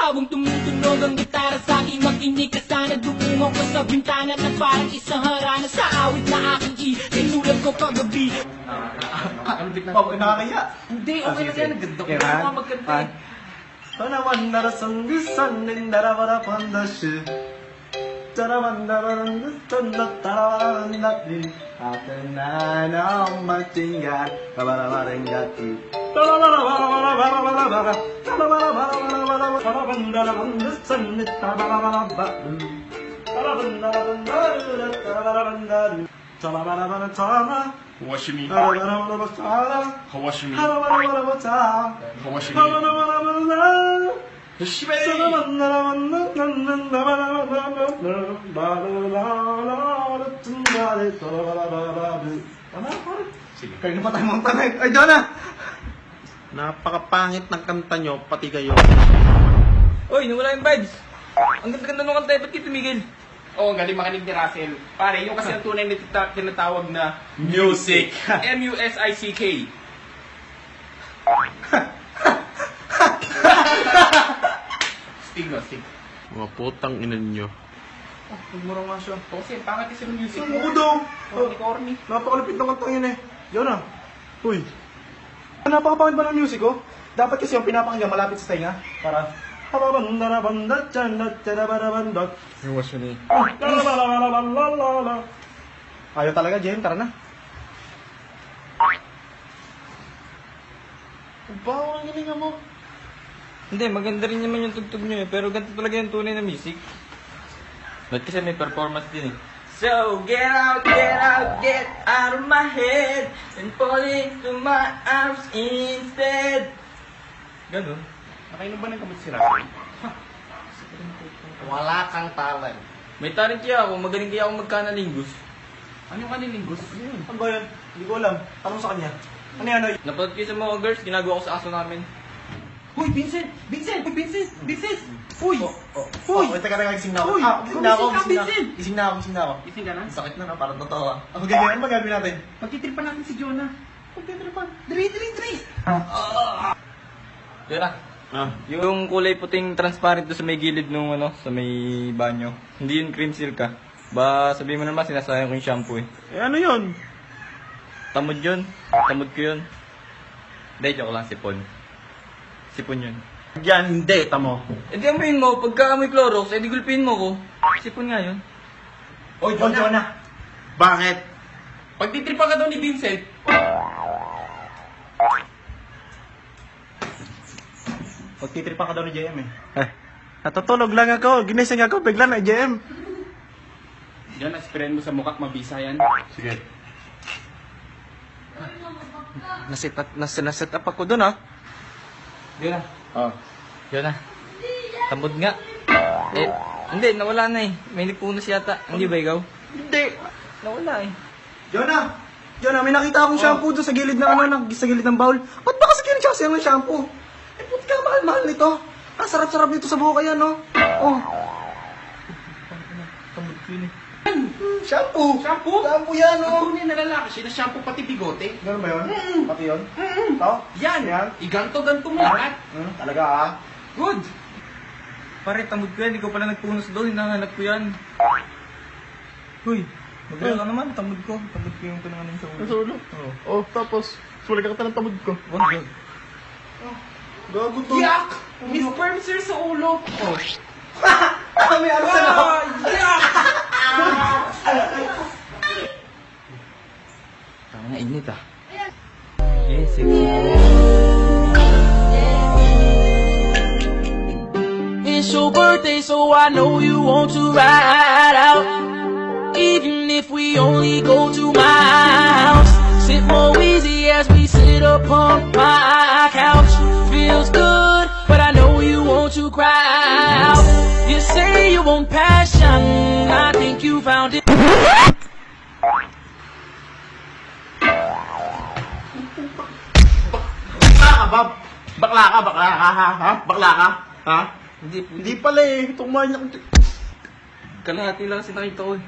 Habang tumutunog ang gitara sa aking makinig ka sana, dumungo ko sa bintana na parang isang harana sa awit na aking inulat ko kagabi. Nakakaya. Hindi, okay lang yan. Naganda ko na mga magkanta eh. Tanamanara sandu sannin darabara pandaşı. Taramandarandı tanda taravarandati. Atenana matinga. Babaravarengati. Tarabarabarabarabarabara. Tarabarabarabarabarabara. Sanni tarabarabarabara. Tarabandarabandara tarabarabandara. Tarabarabara. 我是你， Tarabarabara. 我是你， Tarabarabara. 我是你， Tarabarabara. 西北。 Kayo pa tayo mga tanay. Ay, Jonah! Napakapangit ng kanta nyo, pati kayo. Uy, nawala yung vibes. Ang ganda-ganda nung kanta eh. Ba't kayo tumigil? Oo, galing makinig ni Russell. Pare, yung kasi ang tunay na tinatawag na music. M-U-S-I-C-K. Stig no, stig. Mga putang inan nyo. Nagmura nga siya. Oo, kasi pangit kasi ng music Ang mo daw! Corny. Napakalupit ng kantang yun eh. Jonah! Uy! Napakapangit ba ng music oh? Dapat kasi yung pinapakinggan malapit sa tainga. Para... Yung was ni. Ayaw talaga, Jem. Tara na. Bawang ang galing mo. Hindi, maganda rin naman yung tugtog nyo eh. Pero ganito talaga yung tunay na music. Ba't kasi may performance din eh. So, get out of my head and fall into my arms instead. Ganun. Nakainom ba ng kamot si Russell? Wala kang talent. May talent kaya ako, magaling kaya ako magkanalingus. Ano yung kanilinggos? Ano ba yun? Hindi ko alam. Tanong sa kanya. Ano yan, Oy? Napanood kayo sa mga girls, ginagawa ko sa aso namin. Uy, Vincent! Vincent! Uy, Vincent! Vincent! Uy! Uy! Uy, teka, gising na ako. Uy! Gising na ako, Gumising ka, gising na ako. Gising na ako. Ising ka na? Ang sakit na, no? Parang totoo ah. Ang ganyan, ano ba gagawin natin? Pagtitripan natin si Jonah. Pagtitripan. Dali! Yun na. Yung kulay puting transparent doon sa may gilid nung sa may banyo. Hindi yun cream silk ah. Ba, sabihin mo naman, sinasayang ko yung shampoo eh. Eh, ano yun? Tamod yun. Tamod ko yun. Hindi, joke lang, sipon. Sipon yun. Yan, hindi. Tamo. Eh di amoyin mo, pagka amoy Clorox, eh di gulpin mo ko. Sipon nga yun. Oy, Jonah. Bakit? Pagtitripan ka daw ni Vincent. Pagtitripan ka daw ni JM eh. Natutulog lang ako. Ginising ako. Bigla na JM. Jonah, sprayin mo sa mukha, mabisa yan. Sige. Naset up ako dun ah. Yun na. Oh. Yun na. Tamod nga. Eh, hindi, nawala na eh. May nagpunas yata. Hindi ba ikaw? Hindi. Nawala eh. Jonah, may nakita akong shampoo doon sa gilid ng sa gilid ng bowl. Ba't ba kasi kinagsasayang ng shampoo? Eh, puti ka, mahal nito. Ang sarap-sarap nito sa buhok yan, no? Oh. Tamod ko yun eh. Shampoo! Shampoo? Shampoo yan, Ang no? tunay na lalaki, sinashampoo pati bigote. Ganun ba yun? Pati yun? Ito? Yan! Yan? Iganto-ganto mo lahat. Talaga ah? Good! Pare, tamod ko yan. Hindi ko pala nagpunas doon. Hinahanap ko yan. Uy, magala ka naman. Tamod ko. Tamod ko yung pinanganin sa ulo. Sa ulo? Oo. Oh, tapos, sulit ka ng tamod ko. Wag yun. Gago to. Yak! May sperm sir sa ulo. Oh. May ano sa ako? Yak! Tama na, init ah. Yes, It's your birthday, so I know you want to ride out. Even if we only go to my house, sit more easy as we sit upon my couch. Feels good, but I know you want to cry out. You say you want passion, I think you found it. Bakla ka, ha? Bakla ka? Ha? Hindi, Hindi pala eh. Tumahan niya. kalahati lang kasi nakita ko eh.